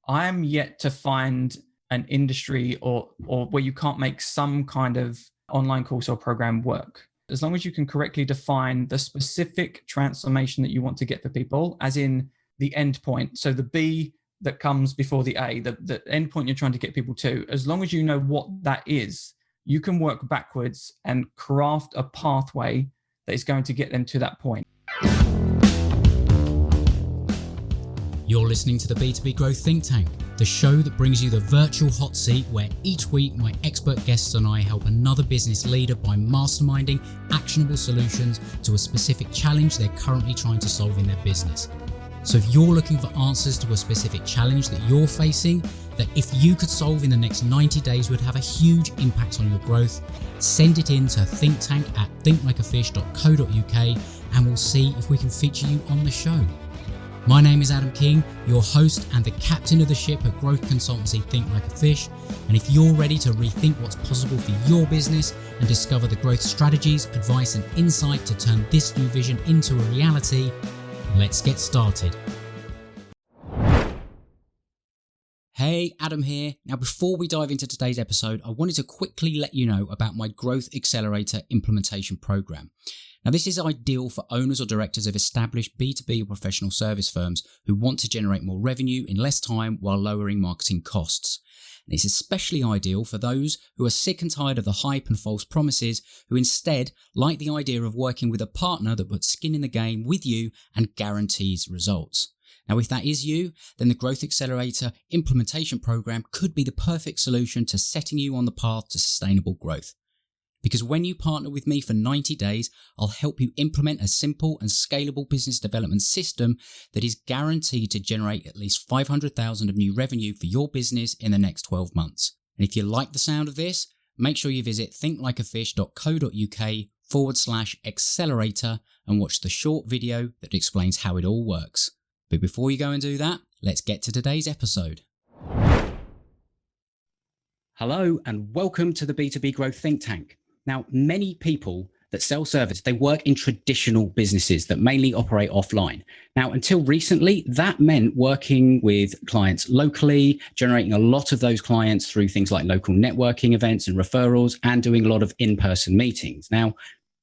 I am yet to find an industry or where you can't make some kind of online course or program work. As long as you can correctly define the specific transformation that you want to get for people, as in the end point. So the B that comes before the A, the end point you're trying to get people to, as long as you know what that is, you can work backwards and craft a pathway that is going to get them to that point. You're listening to the B2B Growth Think Tank, the show that brings you the virtual hot seat where each week my expert guests and I help another business leader by masterminding actionable solutions to a specific challenge they're currently trying to solve in their business. So if you're looking for answers to a specific challenge that you're facing, that if you could solve in the next 90 days would have a huge impact on your growth, send it in to thinkttank@thinklikeafish.co.uk and we'll see if we can feature you on the show. My name is Adam King, your host and the captain of the ship at growth consultancy Think Like a Fish. And if you're ready to rethink what's possible for your business and discover the growth strategies, advice and insight to turn this new vision into a reality, let's get started. Hey, Adam here. Now, before we dive into today's episode, I wanted to quickly let you know about my Growth Accelerator implementation program. Now, this is ideal for owners or directors of established B2B or professional service firms who want to generate more revenue in less time while lowering marketing costs. And it's especially ideal for those who are sick and tired of the hype and false promises, who instead like the idea of working with a partner that puts skin in the game with you and guarantees results. Now, if that is you, then the Growth Accelerator implementation program could be the perfect solution to setting you on the path to sustainable growth. Because when you partner with me for 90 days, I'll help you implement a simple and scalable business development system that is guaranteed to generate at least $500,000 of new revenue for your business in the next 12 months. And if you like the sound of this, make sure you visit thinklikeafish.co.uk/accelerator and watch the short video that explains how it all works. But before you go and do that, let's get to today's episode. Hello and welcome to the B2B Growth Think Tank. Now, many people that sell service, they work in traditional businesses that mainly operate offline. Now, until recently, that meant working with clients locally, generating a lot of those clients through things like local networking events and referrals, and doing a lot of in-person meetings. Now,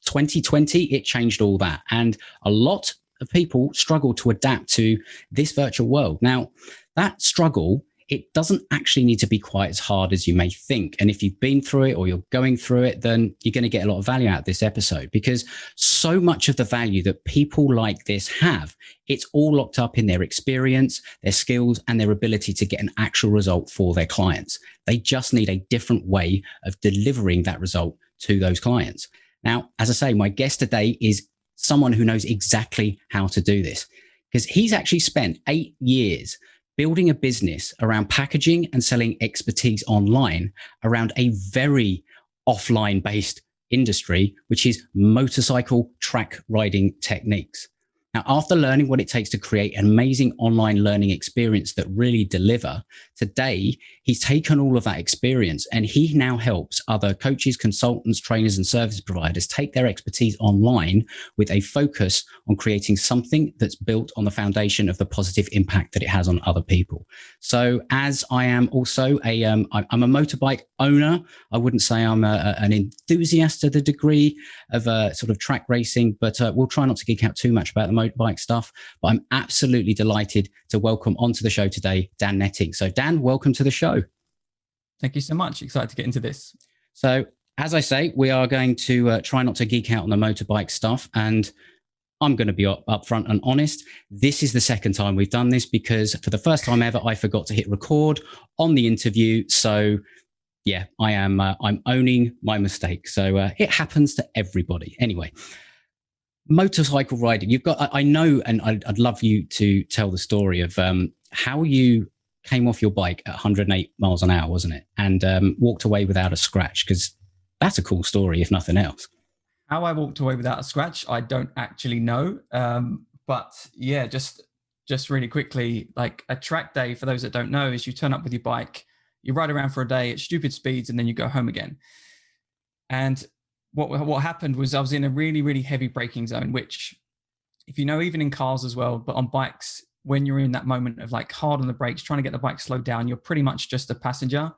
2020, it changed all that. And a lot of people struggle to adapt to this virtual world. Now, that struggle, it doesn't actually need to be quite as hard as you may think. And if you've been through it or you're going through it, then you're going to get a lot of value out of this episode, because so much of the value that people like this have, it's all locked up in their experience, their skills, and their ability to get an actual result for their clients. They just need a different way of delivering that result to those clients. Now, as I say, my guest today is someone who knows exactly how to do this, because he's actually spent 8 years building a business around packaging and selling expertise online around a very offline based industry, which is motorcycle track riding techniques. Now, after learning what it takes to create an amazing online learning experience that really deliver, today he's taken all of that experience and he now helps other coaches, consultants, trainers, and service providers take their expertise online with a focus on creating something that's built on the foundation of the positive impact that it has on other people. So, as I am also I'm a motorbike owner, I wouldn't say I'm an enthusiast to the degree of sort of track racing, but we'll try not to geek out too much about the motorbike stuff. But I'm absolutely delighted to welcome onto the show today Dan Netting. So Dan, welcome to the show. Thank you so much. Excited to get into this. So as I say, we are going to try not to geek out on the motorbike stuff, and I'm going to be upfront and honest. This is the second time we've done this, because for the first time ever, I forgot to hit record on the interview. So yeah, I'm owning my mistake. So it happens to everybody. Anyway, motorcycle riding. You've got, I know, and I'd love you to tell the story of how you came off your bike at 108 miles an hour, wasn't it? And walked away without a scratch, because that's a cool story, if nothing else. How I walked away without a scratch, I don't actually know. But yeah, just really quickly, like a track day, for those that don't know, is you turn up with your bike, you ride around for a day at stupid speeds, and then you go home again. And what happened was I was in a really, really heavy braking zone, which, if you know, even in cars as well, but on bikes, when you're in that moment of like hard on the brakes, trying to get the bike slowed down, you're pretty much just a passenger.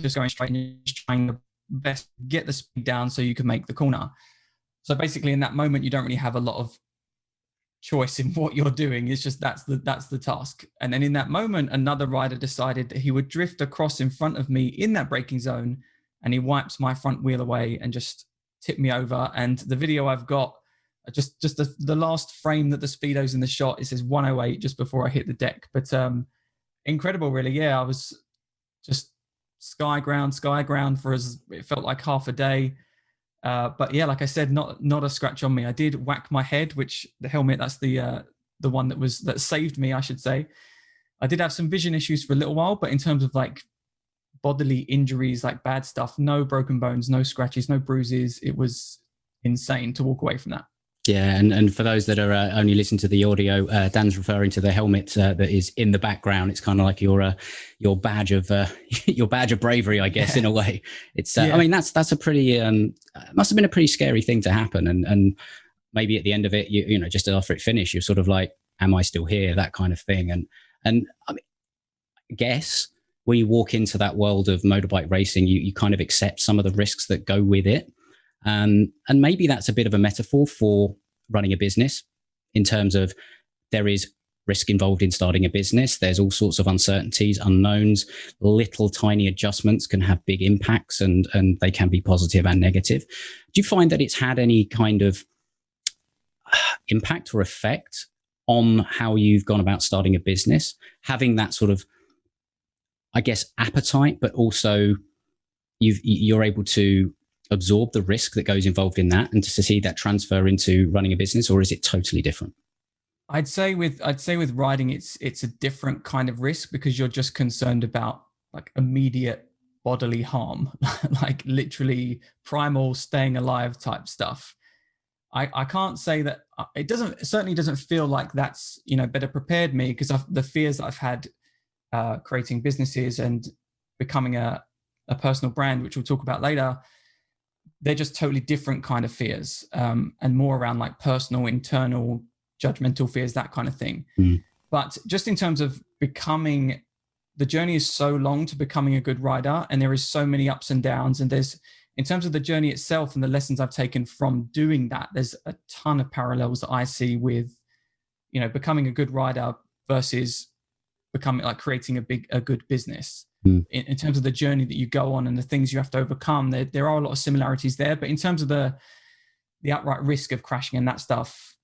Just going straight and just trying the best get the speed down so you can make the corner. So basically, in that moment, you don't really have a lot of choice in what you're doing. It's just that's the task. And then in that moment, another rider decided that he would drift across in front of me in that braking zone, and he wipes my front wheel away and just tipped me over. And the video I've got, just the last frame that the speedo's in the shot, it says 108 just before I hit the deck. But incredible, really. Yeah, I was just sky ground for as it felt like half a day. But yeah, like I said, not a scratch on me. I did whack my head, which the helmet, that's the one that saved me, I should say. I did have some vision issues for a little while, but in terms of like bodily injuries, like bad stuff, no broken bones, no scratches, no bruises. It was insane to walk away from that. Yeah, and for those that are only listening to the audio, Dan's referring to the helmet that is in the background. It's kind of like your badge of your badge of bravery, I guess, in a way. It's I mean that's a pretty must have been a pretty scary thing to happen, and maybe at the end of it, you know, just after it finished, you're sort of like, am I still here? That kind of thing, and I mean, I guess when you walk into that world of motorbike racing, you kind of accept some of the risks that go with it. And maybe that's a bit of a metaphor for running a business, in terms of there is risk involved in starting a business. There's all sorts of uncertainties, unknowns, little tiny adjustments can have big impacts, and they can be positive and negative. Do you find that it's had any kind of impact or effect on how you've gone about starting a business, having that sort of, I guess, appetite, but also you're able to absorb the risk that goes involved in that, and to see that transfer into running a business? Or is it totally different? I'd say with riding, it's a different kind of risk, because you're just concerned about like immediate bodily harm, like literally primal staying alive type stuff. I can't say that it certainly doesn't feel like that's, you know, better prepared me, because the fears that I've had creating businesses and becoming a personal brand, which we'll talk about later, they're just totally different kind of fears, and more around like personal, internal, judgmental fears, that kind of thing. But just in terms of becoming, the journey is so long to becoming a good rider, and there is so many ups and downs. And there's, in terms of the journey itself and the lessons I've taken from doing that, there's a ton of parallels that I see with, you know, becoming a good rider versus becoming like creating a good business. In terms of the journey that you go on and the things you have to overcome, there are a lot of similarities there. But in terms of the outright risk of crashing and that stuff,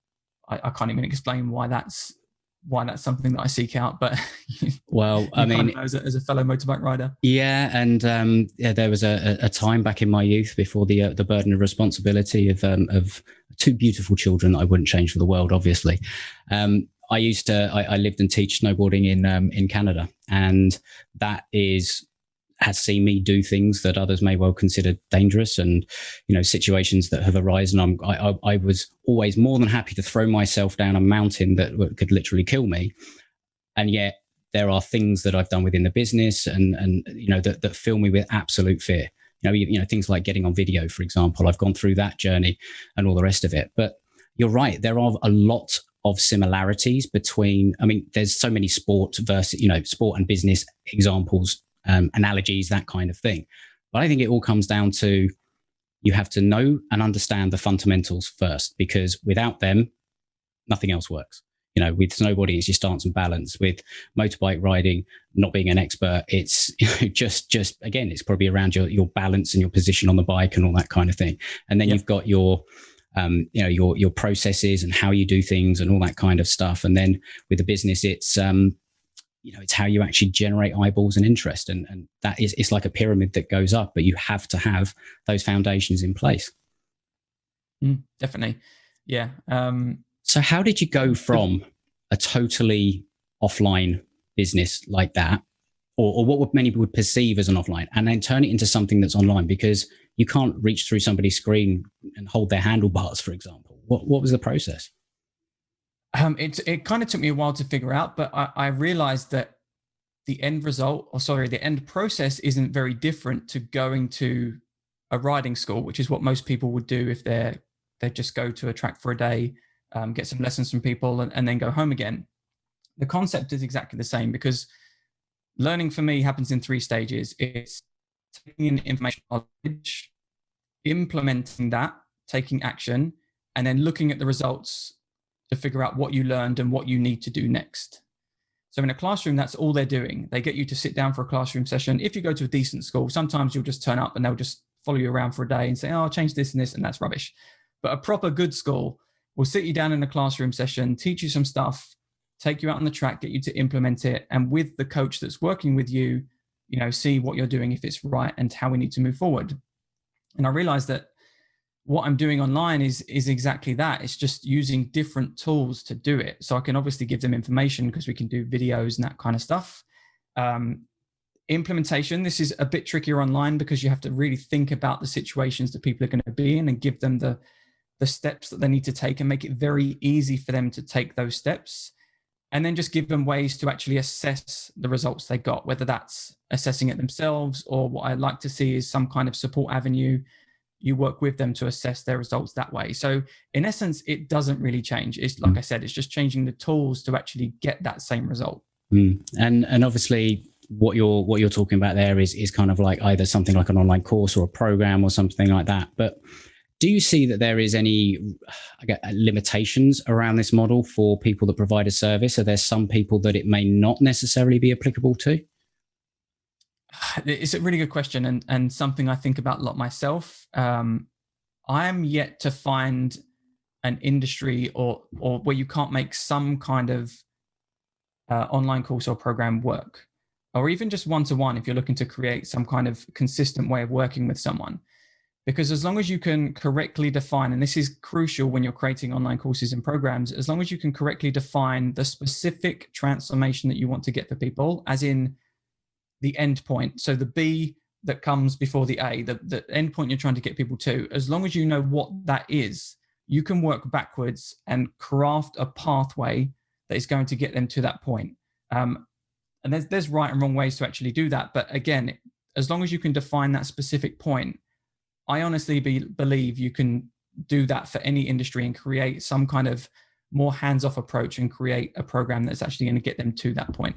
I can't even explain why that's something that I seek out. But well, I mean, as a fellow motorbike rider, yeah, and there was a time back in my youth, before the burden of responsibility of two beautiful children that I wouldn't change for the world, obviously. I lived and teach snowboarding in Canada, and that has seen me do things that others may well consider dangerous, and, you know, situations that have arisen. I was always more than happy to throw myself down a mountain that could literally kill me. And yet there are things that I've done within the business and you know, that fill me with absolute fear. You know, things like getting on video, for example. I've gone through that journey and all the rest of it. But you're right, there are a lot of similarities between, I mean, there's so many sport and business examples, analogies, that kind of thing. But I think it all comes down to, you have to know and understand the fundamentals first, because without them, nothing else works. You know, with snowboarding, it's your stance and balance. With motorbike riding, not being an expert, it's, you know, just again, it's probably around your balance and your position on the bike and all that kind of thing. And then you've got your your processes and how you do things and all that kind of stuff. And then with the business, it's it's how you actually generate eyeballs and interest, and that is, it's like a pyramid that goes up, but you have to have those foundations in place. Definitely, yeah. So how did you go from a totally offline business like that, or what many would perceive as an offline, and then turn it into something that's online? Because you can't reach through somebody's screen and hold their handlebars, for example. What was the process? It kind of took me a while to figure out, but I realized that the end process isn't very different to going to a riding school, which is what most people would do if they just go to a track for a day, get some lessons from people, and then go home again. The concept is exactly the same, because learning for me happens in 3 stages. It's taking in information knowledge, implementing that, taking action, and then looking at the results to figure out what you learned and what you need to do next. So in a classroom, that's all they're doing. They get you to sit down for a classroom session. If you go to a decent school, sometimes you'll just turn up and they'll just follow you around for a day and say, oh, I'll change this and this, and that's rubbish. But a proper good school will sit you down in a classroom session, teach you some stuff, take you out on the track, get you to implement it. And with the coach that's working with you, see what you're doing, if it's right, and how we need to move forward. And I realized that what I'm doing online is exactly that. It's just using different tools to do it. So I can obviously give them information because we can do videos and that kind of stuff. Implementation, this is a bit trickier online because you have to really think about the situations that people are going to be in and give them the steps that they need to take and make it very easy for them to take those steps. And then just give them ways to actually assess the results they got, whether that's assessing it themselves, or what I'd like to see is some kind of support avenue. You work with them to assess their results that way. So in essence, it doesn't really change. It's like I said, it's just changing the tools to actually get that same result. And obviously what you're talking about there is kind of like either something like an online course or a program or something like that. But do you see that there is any limitations around this model for people that provide a service? Are there some people that it may not necessarily be applicable to? It's a really good question, and something I think about a lot myself. I'm yet to find an industry or where you can't make some kind of online course or program work, or even just one-to-one if you're looking to create some kind of consistent way of working with someone. Because as long as you can correctly define, and this is crucial when you're creating online courses and programs, as long as you can correctly define the specific transformation that you want to get for people, as in the end point. So the B that comes before the A, the end point you're trying to get people to, as long as you know what that is, you can work backwards and craft a pathway that is going to get them to that point. And there's right and wrong ways to actually do that. But again, as long as you can define that specific point, I honestly believe you can do that for any industry and create some kind of more hands-off approach and create a program that's actually going to get them to that point.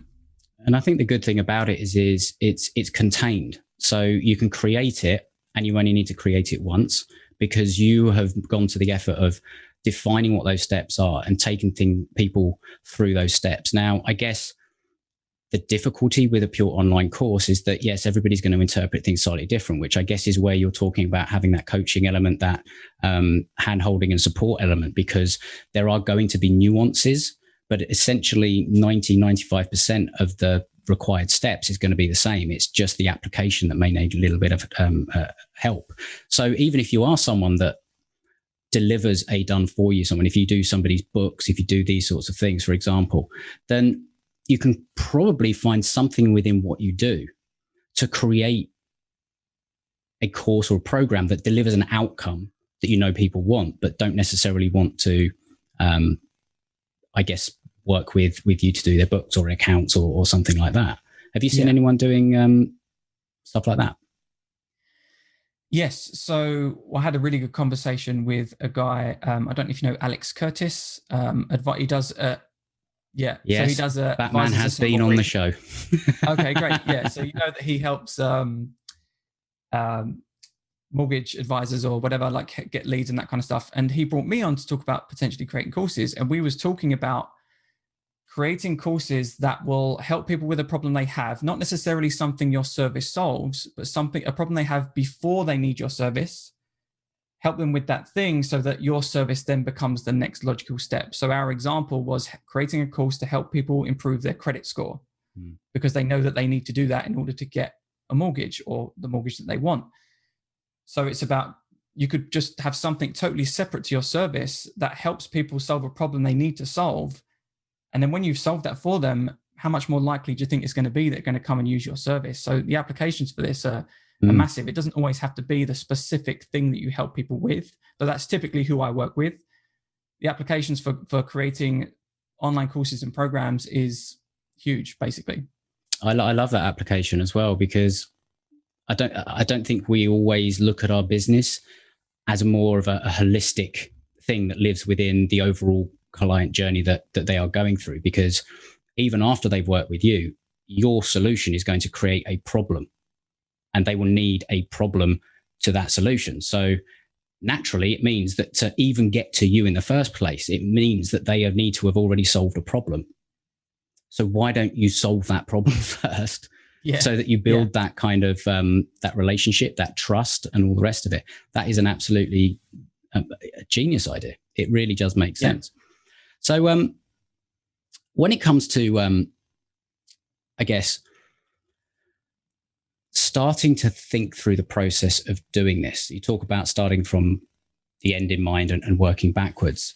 And I think the good thing about it is it's contained. So you can create it, and you only need to create it once because you have gone to the effort of defining what those steps are and taking people through those steps. Now, I guess the difficulty with a pure online course is that, yes, everybody's going to interpret things slightly different, which I guess is where you're talking about having that coaching element, that hand-holding and support element, because there are going to be nuances, but essentially 95% of the required steps is going to be the same. It's just the application that may need a little bit of help. So even if you are someone that delivers a done for you someone, if you do somebody's books, if you do these sorts of things, for example, then you can probably find something within what you do to create a course or a program that delivers an outcome that you know people want, but don't necessarily want to, I guess, work with you to do their books or accounts or something like that. Have you seen anyone doing stuff like that? Yes. So I had a really good conversation with a guy. I don't know if you know Alex Curtis. He does yes. So he does Batman has been on the show. Okay, great. Yeah. So you know that he helps mortgage advisors or whatever, like get leads and that kind of stuff. And he brought me on to talk about potentially creating courses. And we was talking about creating courses that will help people with a problem they have, not necessarily something your service solves, but a problem they have before they need your service. Help them with that thing so that your service then becomes the next logical step. So our example was creating a course to help people improve their credit score because they know that they need to do that in order to get a mortgage or the mortgage that they want. So it's about, you could just have something totally separate to your service that helps people solve a problem they need to solve. And then when you've solved that for them, how much more likely do you think it's going to be they're going to come and use your service? So the applications for this are massive. It doesn't always have to be the specific thing that you help people with, but that's typically who I work with. The applications for creating online courses and programs is huge, basically. I love that application as well, because I don't think we always look at our business as more of a holistic thing that lives within the overall client journey that they are going through, because even after they've worked with you, your solution is going to create a problem, and they will need a problem to that solution. So naturally, it means that to even get to you in the first place, it means that they need to have already solved a problem. So why don't you solve that problem first? Yeah. So that you build that kind of that relationship, that trust, and all the rest of it. That is an absolutely a genius idea. It really does make sense. So when it comes to, I guess, starting to think through the process of doing this, you talk about starting from the end in mind and working backwards.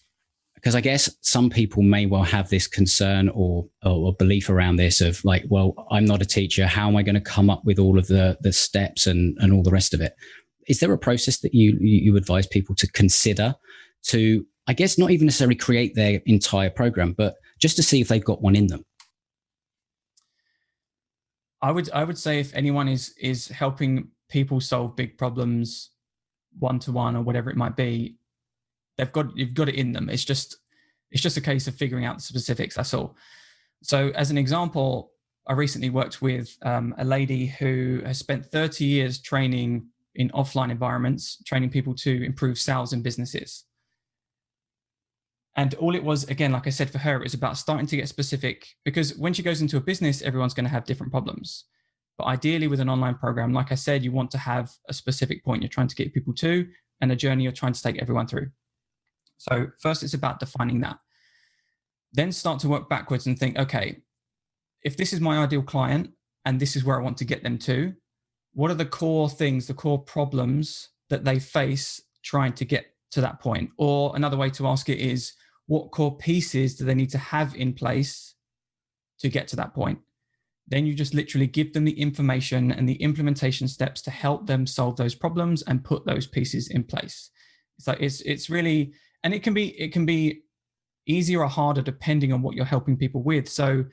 Because I guess some people may well have this concern or belief around this of like, well, I'm not a teacher. How am I going to come up with all of the steps and all the rest of it? Is there a process that you advise people to consider to, I guess, not even necessarily create their entire program, but just to see if they've got one in them? I would say if anyone is helping people solve big problems one-to-one or whatever it might be, you've got it in them. It's just a case of figuring out the specifics. That's all. So as an example, I recently worked with a lady who has spent 30 years training in offline environments, training people to improve sales in businesses. And all it was, again, like I said, for her, it was about starting to get specific, because when she goes into a business, everyone's going to have different problems. But ideally with an online program, like I said, you want to have a specific point you're trying to get people to and a journey you're trying to take everyone through. So first it's about defining that. Then start to work backwards and think, okay, if this is my ideal client and this is where I want to get them to, what are the core things, the core problems that they face trying to get to that point? Or another way to ask it is, what core pieces do they need to have in place to get to that point? Then you just literally give them the information and the implementation steps to help them solve those problems and put those pieces in place. So it's really, and it can be easier or harder depending on what you're helping people with. So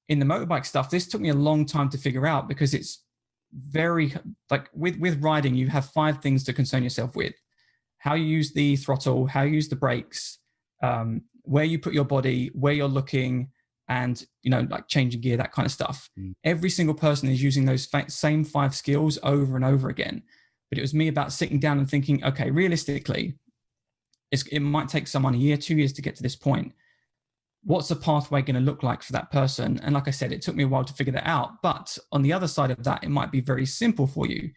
in the motorbike stuff, this took me a long time to figure out, because it's very, like with riding, you have 5 things to concern yourself with: how you use the throttle, how you use the brakes, where you put your body, where you're looking, and like changing gear, that kind of stuff. Every single person is using those same 5 skills over and over again. But it was me about sitting down and thinking, okay, realistically, it might take someone a year, 2 years to get to this point. What's the pathway going to look like for that person? And like I said, it took me a while to figure that out. But on the other side of that, it might be very simple for you.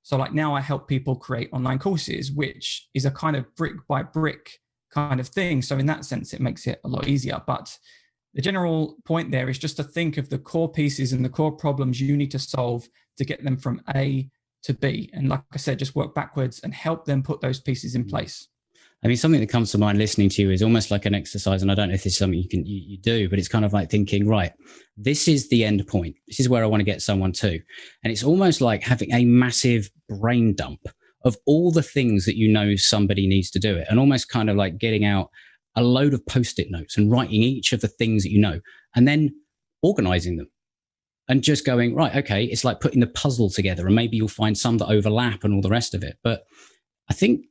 So like now I help people create online courses, which is a kind of brick by brick kind of thing. So in that sense, it makes it a lot easier. But the general point there is just to think of the core pieces and the core problems you need to solve to get them from A to B. And like I said, just work backwards and help them put those pieces in place. I mean, something that comes to mind listening to you is almost like an exercise, and I don't know if this is something you do, but it's kind of like thinking, right, this is the end point. This is where I want to get someone to. And it's almost like having a massive brain dump of all the things that somebody needs to do it, and almost kind of like getting out a load of Post-it notes and writing each of the things that and then organizing them and just going, right, okay, it's like putting the puzzle together, and maybe you'll find some that overlap and all the rest of it. But I think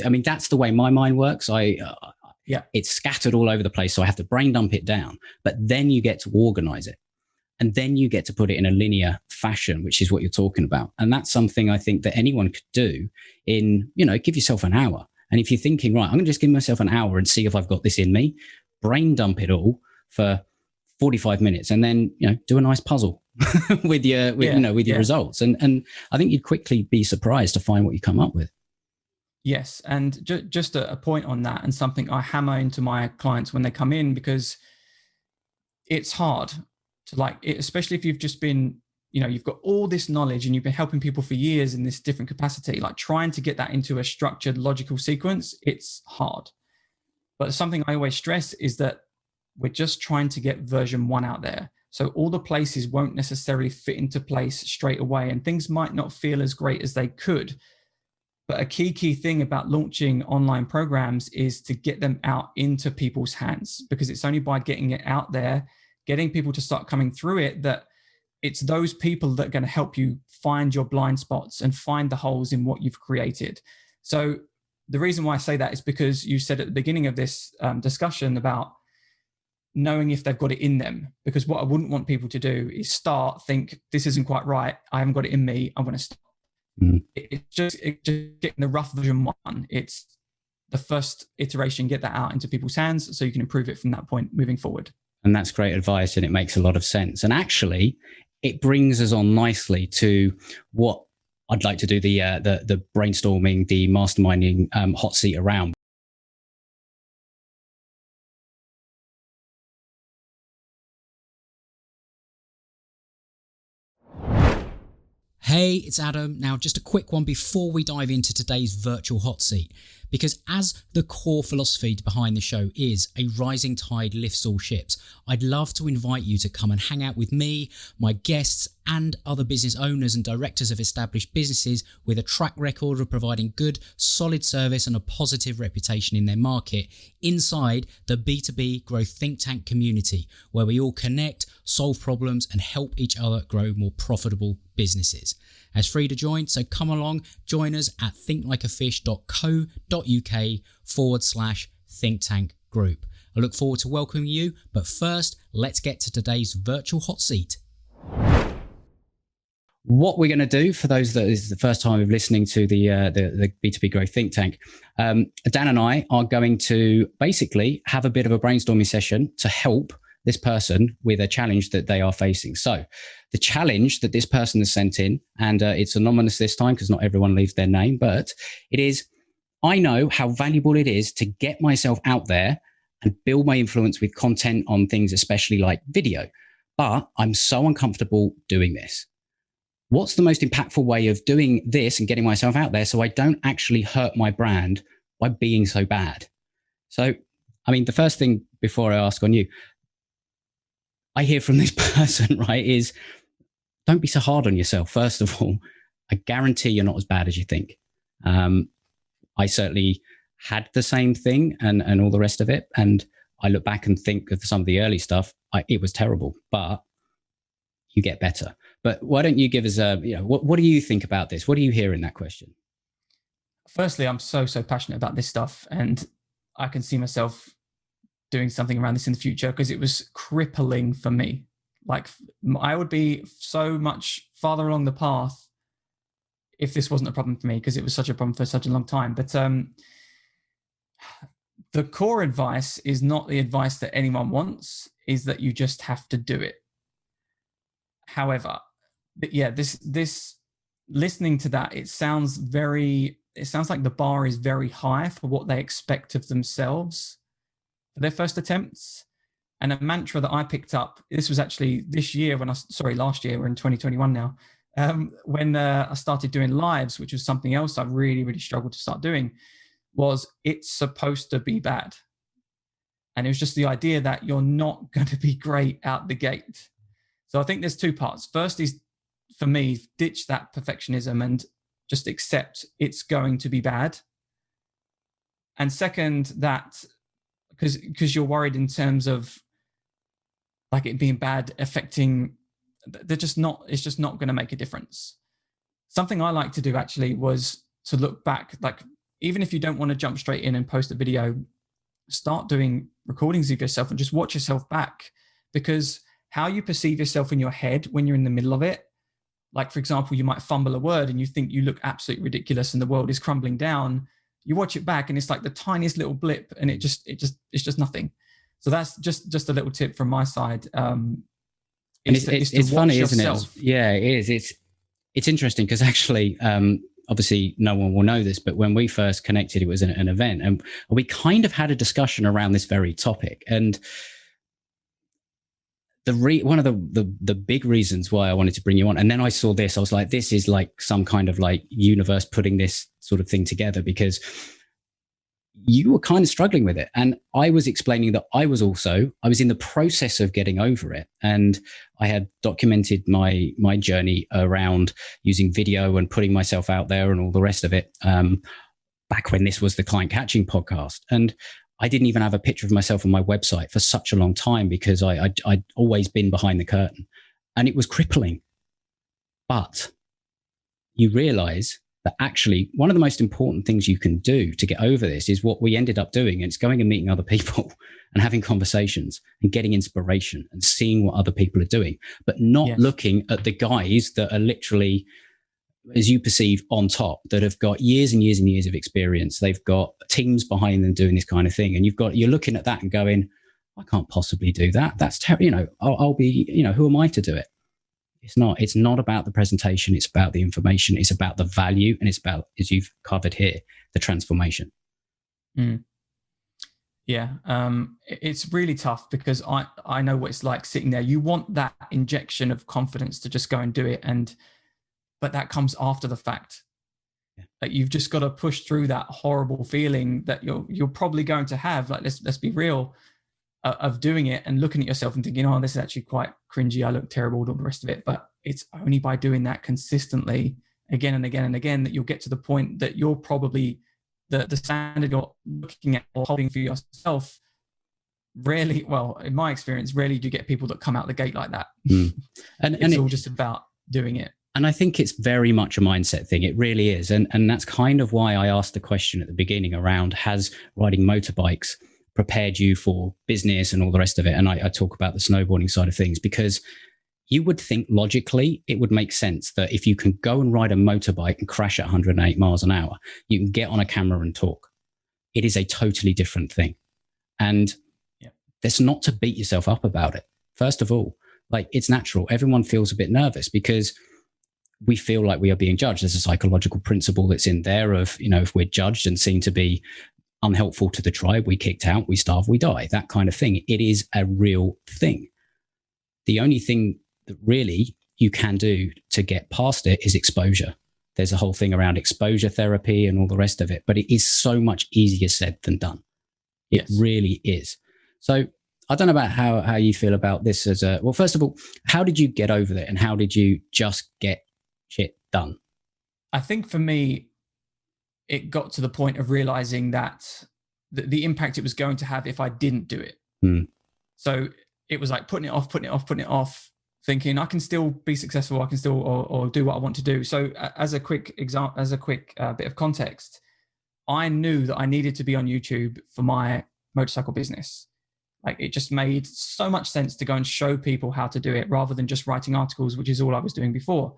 I mean, that's the way my mind works. It's scattered all over the place. So I have to brain dump it down, but then you get to organize it, and then you get to put it in a linear fashion, which is what you're talking about. And that's something I think that anyone could do in, give yourself an hour. And if you're thinking, right, I'm going to just give myself an hour and see if I've got this in me, brain dump it all for 45 minutes, and then, do a nice puzzle with your results. And I think you'd quickly be surprised to find what you come up with. Yes. And just a point on that, and something I hammer into my clients when they come in, because it's hard to especially if you've just been, you've got all this knowledge and you've been helping people for years in this different capacity, like trying to get that into a structured, logical sequence, it's hard. But something I always stress is that we're just trying to get version 1 out there. So all the places won't necessarily fit into place straight away, and things might not feel as great as they could. But a key thing about launching online programs is to get them out into people's hands, because it's only by getting it out there, getting people to start coming through it, that it's those people that are going to help you find your blind spots and find the holes in what you've created. So the reason why I say that is because you said at the beginning of this discussion about, knowing if they've got it in them. Because what I wouldn't want people to do is think this isn't quite right. I haven't got it in me. I'm going to stop. It's just getting the rough version one. It's the first iteration, get that out into people's hands so you can improve it from that point moving forward. And that's great advice, and it makes a lot of sense. And actually, it brings us on nicely to what I'd like to do, the brainstorming, the masterminding hot seat around. Hey, it's Adam. Now, just a quick one before we dive into today's virtual hot seat, because as the core philosophy behind the show is a rising tide lifts all ships, I'd love to invite you to come and hang out with me, my guests, and other business owners and directors of established businesses with a track record of providing good, solid service and a positive reputation in their market inside the B2B Growth Think Tank community, where we all connect, solve problems, and help each other grow more profitable businesses. It's free to join, so come along, join us at thinklikeafish.co.uk/think tank group. I look forward to welcoming you, but first, let's get to today's virtual hot seat. What we're going to do, for those that is the first time of listening to the B2B Growth Think Tank, Dan and I are going to basically have a bit of a brainstorming session to help this person with a challenge that they are facing. So the challenge that this person has sent in, and it's anonymous this time because not everyone leaves their name, but it is, I know how valuable it is to get myself out there and build my influence with content on things, especially like video, but I'm so uncomfortable doing this. What's the most impactful way of doing this and getting myself out there so I don't actually hurt my brand by being so bad? So, I mean, the first thing before I ask on you, I hear from this person, right, is don't be so hard on yourself. First of all, I guarantee you're not as bad as you think. I certainly had the same thing and all the rest of it. And I look back and think of some of the early stuff. It was terrible, but you get better. But why don't you give us what do you think about this? What do you hear in that question? Firstly, I'm so passionate about this stuff, and I can see myself doing something around this in the future because it was crippling for me. Like, I would be so much farther along the path if this wasn't a problem for me, because it was such a problem for such a long time. But the core advice is not the advice that anyone wants, is that you just have to do it. However, yeah, this listening to that, it sounds like the bar is very high for what they expect of themselves for their first attempts. And a mantra that I picked up, this was actually last year, we're in 2021 now, when I started doing lives, which was something else I really struggled to start doing, was it's supposed to be bad. And it was just the idea that you're not going to be great out the gate. So I think there's two parts. First is, for me, ditch that perfectionism and just accept it's going to be bad. And second, that because you're worried in terms of like it being bad affecting, it's just not going to make a difference. Something I like to do actually was to look back, like even if you don't want to jump straight in and post a video, start doing recordings of yourself and just watch yourself back, because how you perceive yourself in your head when you're in the middle of it, like for example, you might fumble a word and you think you look absolutely ridiculous and the world is crumbling down. You watch it back and it's like the tiniest little blip, and it's just nothing. So that's just a little tip from my side. It's funny, isn't it? Yeah, it is. It's interesting because actually, obviously no one will know this, but when we first connected, it was an event, and we kind of had a discussion around this very topic. And one of the big reasons why I wanted to bring you on, and then I saw this, I was like, this is like some kind of like universe putting this sort of thing together, because you were kind of struggling with it. And I was explaining that I was in the process of getting over it. And I had documented my journey around using video and putting myself out there and all the rest of it, back when this was the Client Catching podcast. And I didn't even have a picture of myself on my website for such a long time because I'd always been behind the curtain, and it was crippling. But you realize that actually one of the most important things you can do to get over this is what we ended up doing. And it's going and meeting other people and having conversations and getting inspiration and seeing what other people are doing, but not looking at the guys that are literally, as you perceive, on top, that have got years and years and years of experience. They've got teams behind them doing this kind of thing. And you're looking at that and going, I can't possibly do that. That's terrible. I'll be, who am I to do it? It's not about the presentation. It's about the information. It's about the value. And it's about, as you've covered here, the transformation. Yeah. It's really tough because I know what it's like sitting there. You want that injection of confidence to just go and do it. But that comes after the fact. Like, you've just got to push through that horrible feeling that you're probably going to have. Like, let's be real, of doing it and looking at yourself and thinking, oh, this is actually quite cringy. I look terrible, all the rest of it. But it's only by doing that consistently again and again and again that you'll get to the point that you're probably the standard you're looking at or holding for yourself. Rarely, well, in my experience, rarely do you get people that come out the gate like that. And it's all just about doing it. And I think it's very much a mindset thing. It really is. And that's kind of why I asked the question at the beginning around, has riding motorbikes prepared you for business and all the rest of it? And I talk about the snowboarding side of things, because you would think logically it would make sense that if you can go and ride a motorbike and crash at 108 miles an hour, you can get on a camera and talk. It is a totally different thing. And that's not to beat yourself up about it. First of all, like, it's natural. Everyone feels a bit nervous because we feel like we are being judged. There's a psychological principle that's in there of, if we're judged and seen to be unhelpful to the tribe, we kicked out, we starve, we die, that kind of thing. It is a real thing. The only thing that really you can do to get past it is exposure. There's a whole thing around exposure therapy and all the rest of it, but it is so much easier said than done. It really is. So I don't know about how you feel about this well, first of all, how did you get over it and how did you just get shit done? I think for me, it got to the point of realizing that the impact it was going to have if I didn't do it. So it was like putting it off, thinking I can still be successful. I can still, or do what I want to do. So as a quick example, bit of context, I knew that I needed to be on YouTube for my motorcycle business. Like, it just made so much sense to go and show people how to do it rather than just writing articles, which is all I was doing before.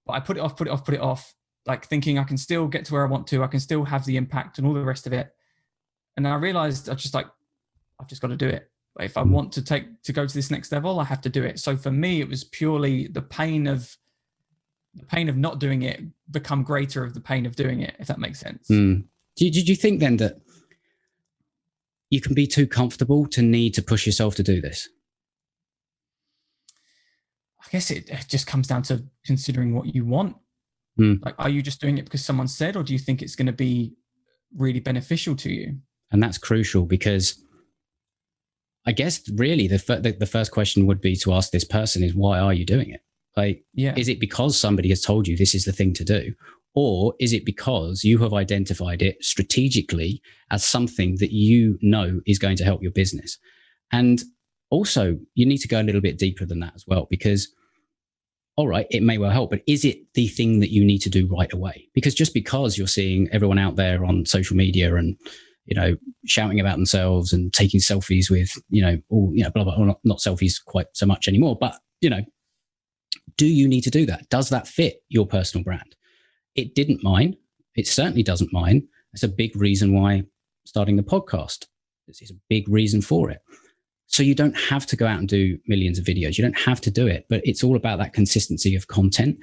But I put it off, like thinking I can still get to where I want to. I can still have the impact and all the rest of it. And I realized I've just got to do it. If I want to go to this next level, I have to do it. So for me, it was purely the pain of not doing it become greater of the pain of doing it, if that makes sense. Did you think then that you can be too comfortable to need to push yourself to do this? I guess it just comes down to considering what you want. Like, are you just doing it because someone said, or do you think it's going to be really beneficial to you? And that's crucial, because I guess really the first question would be to ask this person is, why are you doing it? Like, is it because somebody has told you this is the thing to do? Or is it because you have identified it strategically as something that you know is going to help your business? And also, you need to go a little bit deeper than that as well, because, all right, it may well help, but is it the thing that you need to do right away? Because just because you're seeing everyone out there on social media and, shouting about themselves and taking selfies with, blah, blah, blah, not selfies quite so much anymore, but, do you need to do that? Does that fit your personal brand? It didn't mine. It certainly doesn't mine. It's a big reason why starting the podcast is a big reason for it. So you don't have to go out and do millions of videos. You don't have to do it, but it's all about that consistency of content.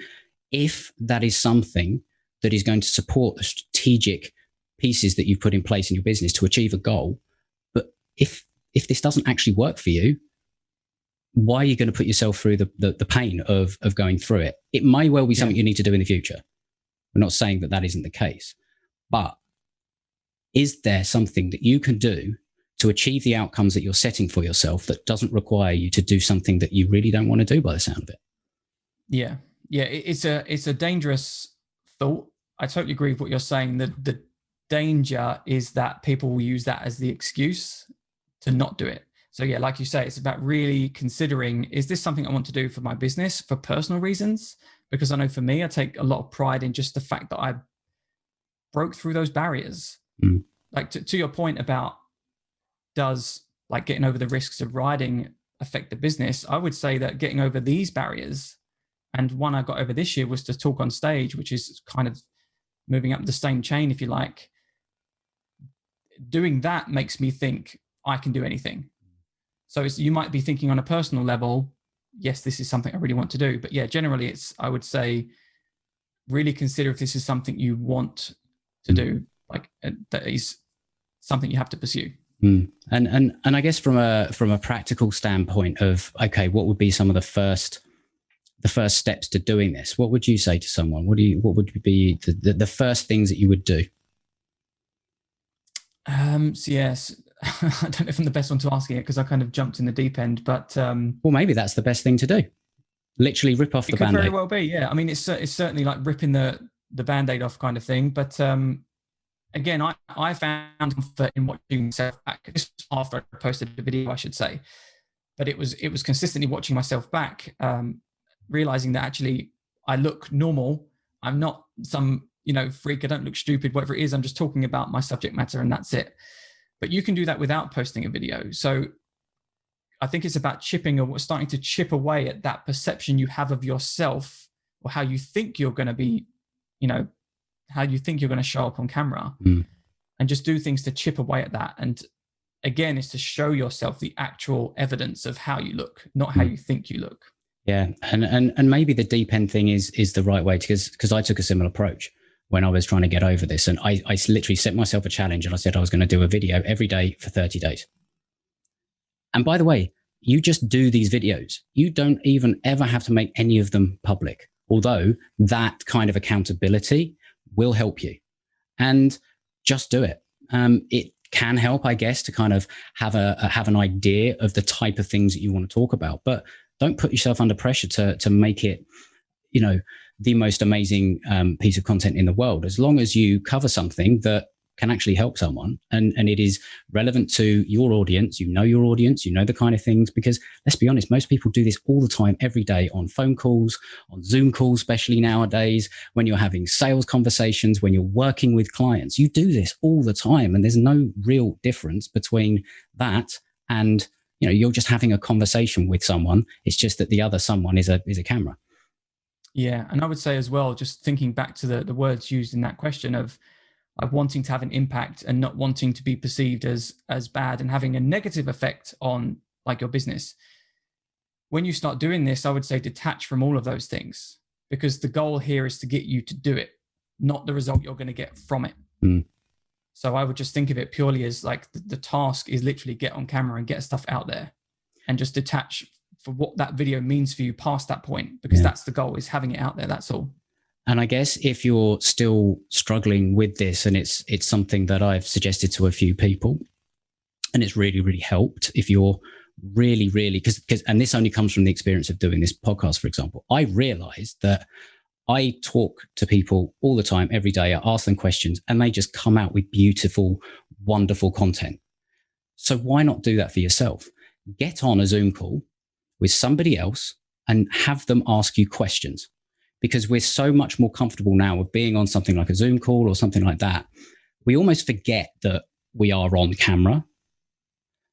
If that is something that is going to support the strategic pieces that you've put in place in your business to achieve a goal, but if this doesn't actually work for you, why are you going to put yourself through the pain of going through it? It may well be something you need to do in the future. We're not saying that isn't the case, but is there something that you can do to achieve the outcomes that you're setting for yourself that doesn't require you to do something that you really don't want to do, by the sound of it? Yeah. It's a dangerous thought. I totally agree with what you're saying. The danger is that people will use that as the excuse to not do it. So yeah, like you say, it's about really considering, is this something I want to do for my business, for personal reasons? because I know for me, I take a lot of pride in just the fact that I broke through those barriers. Like to your point about, does like getting over the risks of riding affect the business? I would say that getting over these barriers, and one I got over this year was to talk on stage, which is kind of moving up the same chain, if you like. Doing that makes me think I can do anything. So you might be thinking on a personal level, yes, this is something I really want to do. But yeah, generally I would say, really consider if this is something you want to do, like that is something you have to pursue. And I guess from a practical standpoint of, okay, what would be some of the first steps to doing this? What would you say to someone? What would be the first things that you would do? So yes, I don't know if I'm the best one to asking it because I kind of jumped in the deep end, but well, maybe that's the best thing to do. Literally rip off the Band-Aid. It could very well be, yeah. I mean, it's certainly like ripping the Band-Aid off kind of thing. But again, I found comfort in watching myself back. This was after I posted the video, I should say. But it was consistently watching myself back, realizing that actually I look normal. I'm not some freak. I don't look stupid, whatever it is. I'm just talking about my subject matter and that's it. But you can do that without posting a video. So I think it's about starting to chip away at that perception you have of yourself, or how you think you're going to be, how you think you're going to show up on camera, and just do things to chip away at that. And again, it's to show yourself the actual evidence of how you look, not how you think you look. Yeah. And maybe the deep end thing is the right way, because I took a similar approach when I was trying to get over this. And I literally set myself a challenge, and I said I was going to do a video every day for 30 days. And by the way, you just do these videos. You don't even ever have to make any of them public, although that kind of accountability will help you. And just do it. It can help, I guess, to kind of have an idea of the type of things that you want to talk about, but don't put yourself under pressure to make it, the most amazing piece of content in the world. As long as you cover something that can actually help someone, and it is relevant to your audience, your audience, the kind of things, because let's be honest, most people do this all the time, every day, on phone calls, on Zoom calls, especially nowadays, when you're having sales conversations, when you're working with clients, you do this all the time. And there's no real difference between that and, you're just having a conversation with someone. It's just that the other someone is a camera. Yeah. And I would say as well, just thinking back to the words used in that question of wanting to have an impact and not wanting to be perceived as bad and having a negative effect on like your business. When you start doing this, I would say detach from all of those things, because the goal here is to get you to do it, not the result you're going to get from it. So I would just think of it purely as like the task is literally get on camera and get stuff out there, and just detach for what that video means for you past that point, because that's the goal, is having it out there. That's all. And I guess if you're still struggling with this, and it's something that I've suggested to a few people, and it's really, really helped, if you're really, really, and this only comes from the experience of doing this podcast, for example, I realized that I talk to people all the time, every day. I ask them questions and they just come out with beautiful, wonderful content. So why not do that for yourself? Get on a Zoom call with somebody else and have them ask you questions. Because we're so much more comfortable now with being on something like a Zoom call or something like that. We almost forget that we are on camera.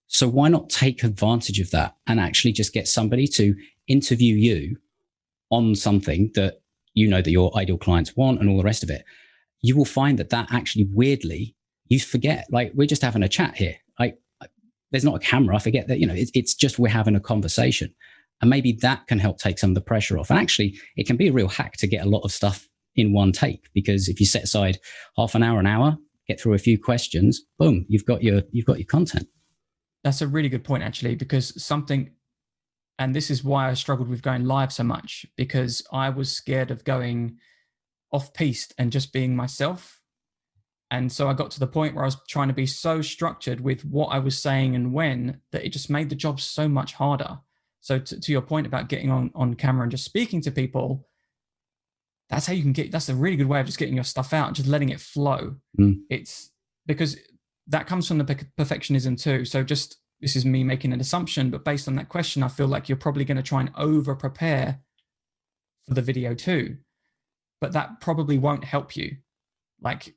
So why not take advantage of that and actually just get somebody to interview you on something that that your ideal clients want and all the rest of it? You will find that actually, weirdly, you forget, like, we're just having a chat here. There's not a camera. I forget that, it's just we're having a conversation. And maybe that can help take some of the pressure off. And actually, it can be a real hack to get a lot of stuff in one take, because if you set aside half an hour, get through a few questions, boom, you've got your content. That's a really good point, actually, because and this is why I struggled with going live so much, because I was scared of going off-piste and just being myself. And so I got to the point where I was trying to be so structured with what I was saying and when, that it just made the job so much harder. So to your point about getting on camera and just speaking to people, that's how you can that's a really good way of just getting your stuff out and just letting it flow. It's because that comes from the perfectionism too. So this is me making an assumption, but based on that question, I feel like you're probably going to try and over prepare for the video too, but that probably won't help you. Like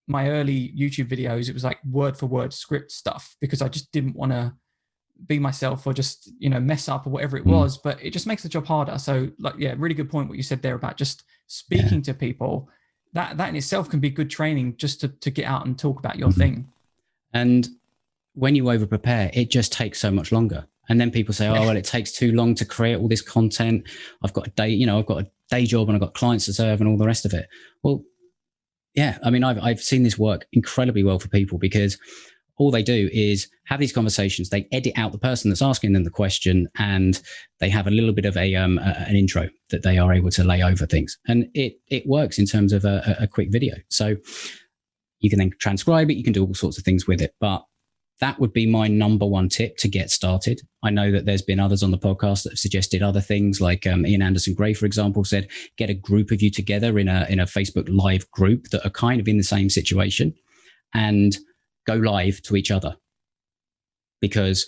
my early YouTube videos, it was like word for word script stuff because I just didn't want to be myself or just, mess up or whatever it was, but it just makes the job harder. So like, yeah, really good point what you said there about just speaking to people. That in itself can be good training just to get out and talk about your thing. And when you over prepare, it just takes so much longer. And then people say, oh, well, it takes too long to create all this content. I've got a day job and I've got clients to serve and all the rest of it. Well, yeah, I mean, I've seen this work incredibly well for people because all they do is have these conversations. They edit out the person that's asking them the question, and they have a little bit of an intro that they are able to lay over things. And it works in terms of a quick video. So you can then transcribe it. You can do all sorts of things with it. But that would be my number one tip to get started. I know that there's been others on the podcast that have suggested other things, like Ian Anderson Gray, for example, said, get a group of you together in a Facebook live group that are kind of in the same situation and go live to each other, because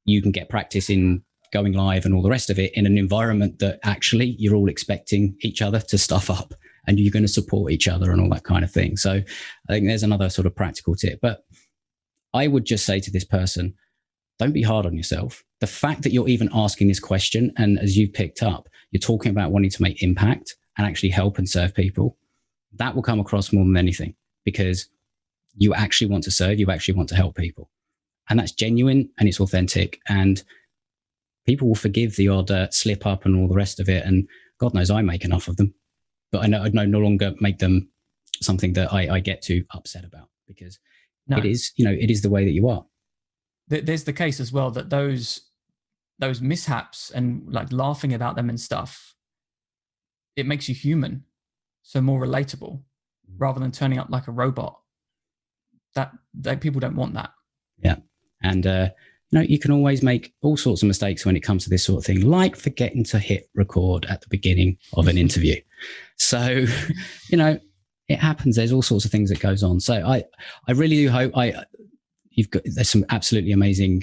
you can get practice in going live and all the rest of it in an environment that actually you're all expecting each other to stuff up and you're going to support each other and all that kind of thing. So I think there's another sort of practical tip. But I would just say to this person, don't be hard on yourself. The fact that you're even asking this question, and as you've picked up, you're talking about wanting to make impact and actually help and serve people, that will come across more than anything, because you actually want to serve, you actually want to help people. And that's genuine and it's authentic, and people will forgive the odd slip up and all the rest of it. And God knows I make enough of them, but I know I'd no longer make them something that I get too upset about, because it is, it is the way that you are. There's the case as well that those mishaps and like laughing about them and stuff, it makes you human, so more relatable, rather than turning up like a robot. That people don't want that. Yeah. And you can always make all sorts of mistakes when it comes to this sort of thing, like forgetting to hit record at the beginning of an interview. So, it happens. There's all sorts of things that goes on. So I really do hope there's some absolutely amazing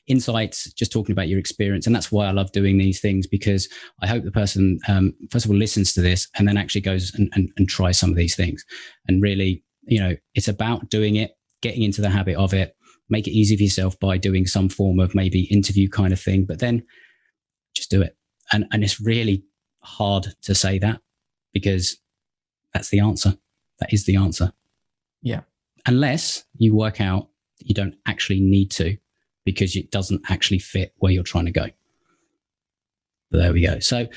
insights just talking about your experience. And that's why I love doing these things, because I hope the person, first of all, listens to this and then actually goes and tries some of these things. And really, it's about doing it, getting into the habit of it, make it easy for yourself by doing some form of maybe interview kind of thing, but then just do it. And it's really hard to say that, because that's the answer. That is the answer. Yeah. Unless you work out that you don't actually need to, because it doesn't actually fit where you're trying to go. But there we go. So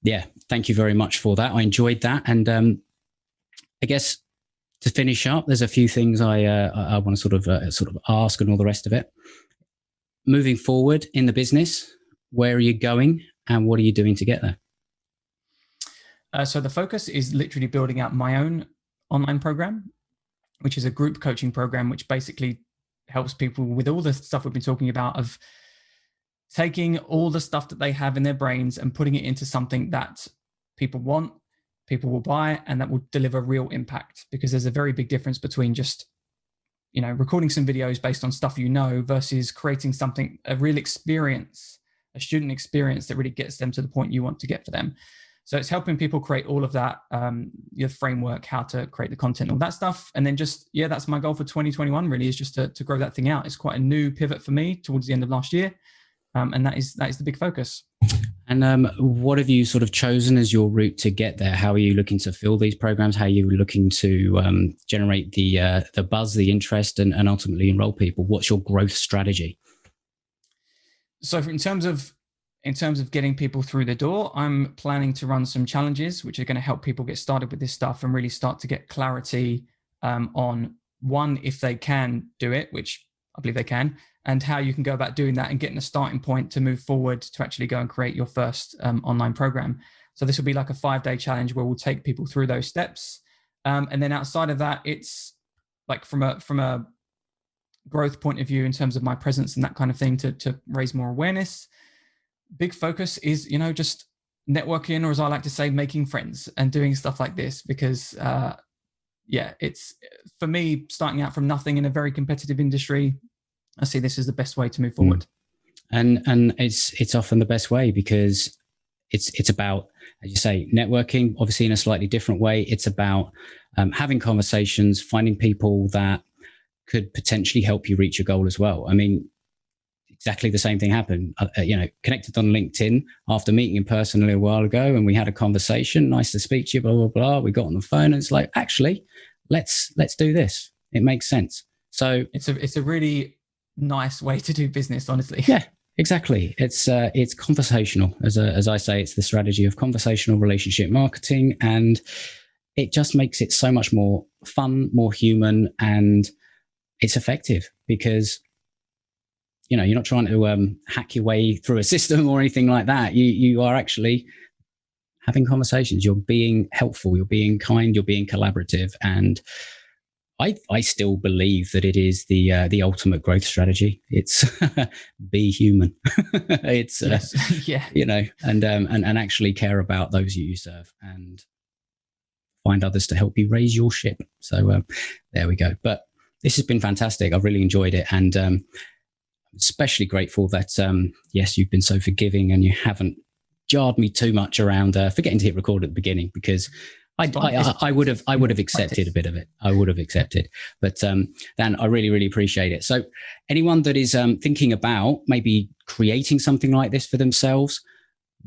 yeah, thank you very much for that. I enjoyed that. And I guess to finish up, there's a few things I want to sort of ask and all the rest of it. Moving forward in the business, where are you going and what are you doing to get there? So the focus is literally building out my own online program, which is a group coaching program, which basically helps people with all the stuff we've been talking about, of taking all the stuff that they have in their brains and putting it into something that people want, people will buy, and that will deliver real impact. Because there's a very big difference between just, recording some videos based on stuff versus creating something, a real experience, a student experience that really gets them to the point you want to get for them. So it's helping people create all of that, your framework, how to create the content, all that stuff. And then that's my goal for 2021 really, is just to grow that thing out. It's quite a new pivot for me towards the end of last year. And that is the big focus. And what have you sort of chosen as your route to get there? How are you looking to fill these programs? How are you looking to generate the buzz, the interest, and ultimately enroll people? What's your growth strategy? So in terms of getting people through the door, I'm planning to run some challenges, which are going to help people get started with this stuff and really start to get clarity on, one, if they can do it, which I believe they can, and how you can go about doing that and getting a starting point to move forward to actually go and create your first online program. So this will be like a 5-day challenge where we'll take people through those steps. And then outside of that, it's like from a growth point of view in terms of my presence and that kind of thing, to raise more awareness. Big focus is, just networking, or as I like to say, making friends and doing stuff like this, because it's, for me, starting out from nothing in a very competitive industry, I see this as the best way to move forward. And it's often the best way, because it's about, as you say, networking, obviously in a slightly different way. It's about having conversations, finding people that could potentially help you reach your goal as well. I mean, exactly the same thing happened. Connected on LinkedIn after meeting in person a little while ago, and we had a conversation. Nice to speak to you. Blah blah blah. We got on the phone, and it's like, actually, let's do this. It makes sense. So it's a really nice way to do business, honestly. Yeah, exactly. It's conversational, as I say. It's the strategy of conversational relationship marketing, and it just makes it so much more fun, more human, and it's effective because you're not trying to hack your way through a system or anything like that. You are actually having conversations. You're being helpful. You're being kind. You're being collaborative. And I still believe that it is the ultimate growth strategy. It's be human. It's and actually care about those you serve and find others to help you raise your ship. So there we go. But this has been fantastic. I've really enjoyed it, and I'm especially grateful that yes, you've been so forgiving and you haven't jarred me too much around forgetting to hit record at the beginning, because I would have accepted a bit of it. I would have accepted, but Dan, I really, really appreciate it. So anyone that is thinking about maybe creating something like this for themselves,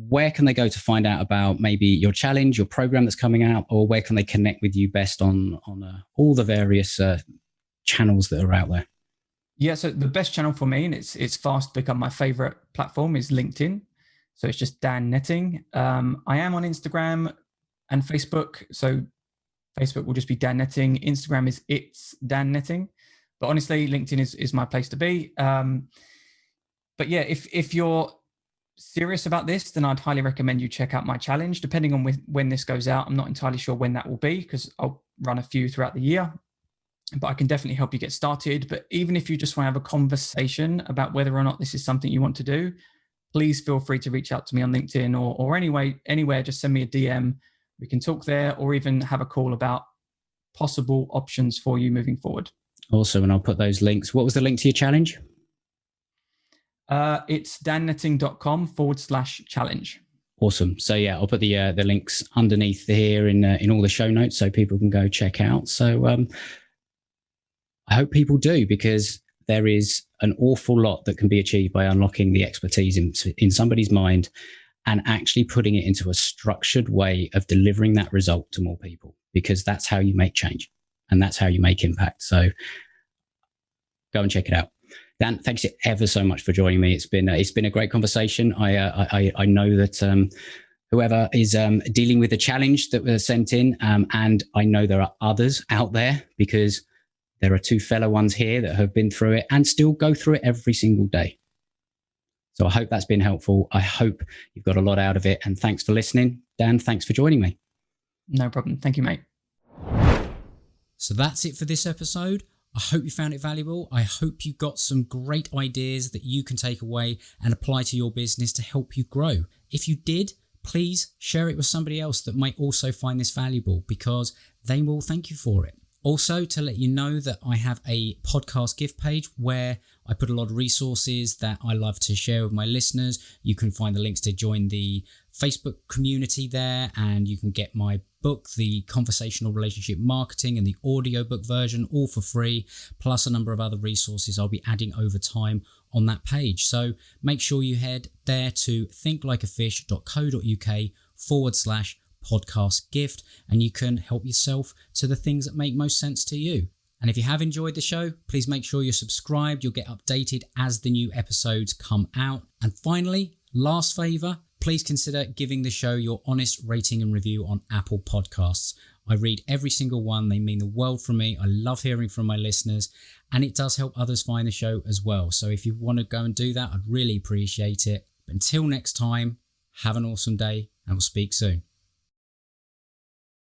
where can they go to find out about maybe your challenge, your program that's coming out, or where can they connect with you best on all the various channels that are out there? Yeah, so the best channel for me, and it's fast become my favorite platform, is LinkedIn. So it's just Dan Netting. I am on Instagram and Facebook. So Facebook will just be Dan Netting. Instagram is It's Dan Netting. But honestly, LinkedIn is my place to be. But yeah, if you're serious about this, then I'd highly recommend you check out my challenge. Depending on when this goes out, I'm not entirely sure when that will be, because I'll run a few throughout the year. But I can definitely help you get started. But even if you just want to have a conversation about whether or not this is something you want to do, please feel free to reach out to me on LinkedIn or anywhere. Just send me a DM. We can talk there, or even have a call about possible options for you moving forward. Awesome. And I'll put those links. What was the link to your challenge? It's dannetting.com/challenge. Awesome. So yeah, I'll put the links underneath here in all the show notes so people can go check out. So I hope people do, because there is an awful lot that can be achieved by unlocking the expertise in somebody's mind and actually putting it into a structured way of delivering that result to more people, because that's how you make change and that's how you make impact. So go and check it out. Dan, thanks ever so much for joining me. It's been a great conversation. I know that whoever is dealing with the challenge that was sent in, and I know there are others out there, because there are two fellow ones here that have been through it and still go through it every single day. So I hope that's been helpful. I hope you've got a lot out of it. And thanks for listening. Dan, thanks for joining me. No problem. Thank you, mate. So that's it for this episode. I hope you found it valuable. I hope you got some great ideas that you can take away and apply to your business to help you grow. If you did, please share it with somebody else that might also find this valuable, because they will thank you for it. Also, to let you know that I have a podcast gift page where I put a lot of resources that I love to share with my listeners. You can find the links to join the Facebook community there, and you can get my book, The Conversational Relationship Marketing, and the audiobook version, all for free, plus a number of other resources I'll be adding over time on that page. So make sure you head there to thinklikeafish.co.uk/podcast gift, and you can help yourself to the things that make most sense to you. And if you have enjoyed the show, please make sure you're subscribed. You'll get updated as the new episodes come out. And finally, last favor, please consider giving the show your honest rating and review on Apple Podcasts. I read every single one. They mean the world for me. I love hearing from my listeners, and it does help others find the show as well. So if you want to go and do that, I'd really appreciate it. But until next time, have an awesome day, and we'll speak soon.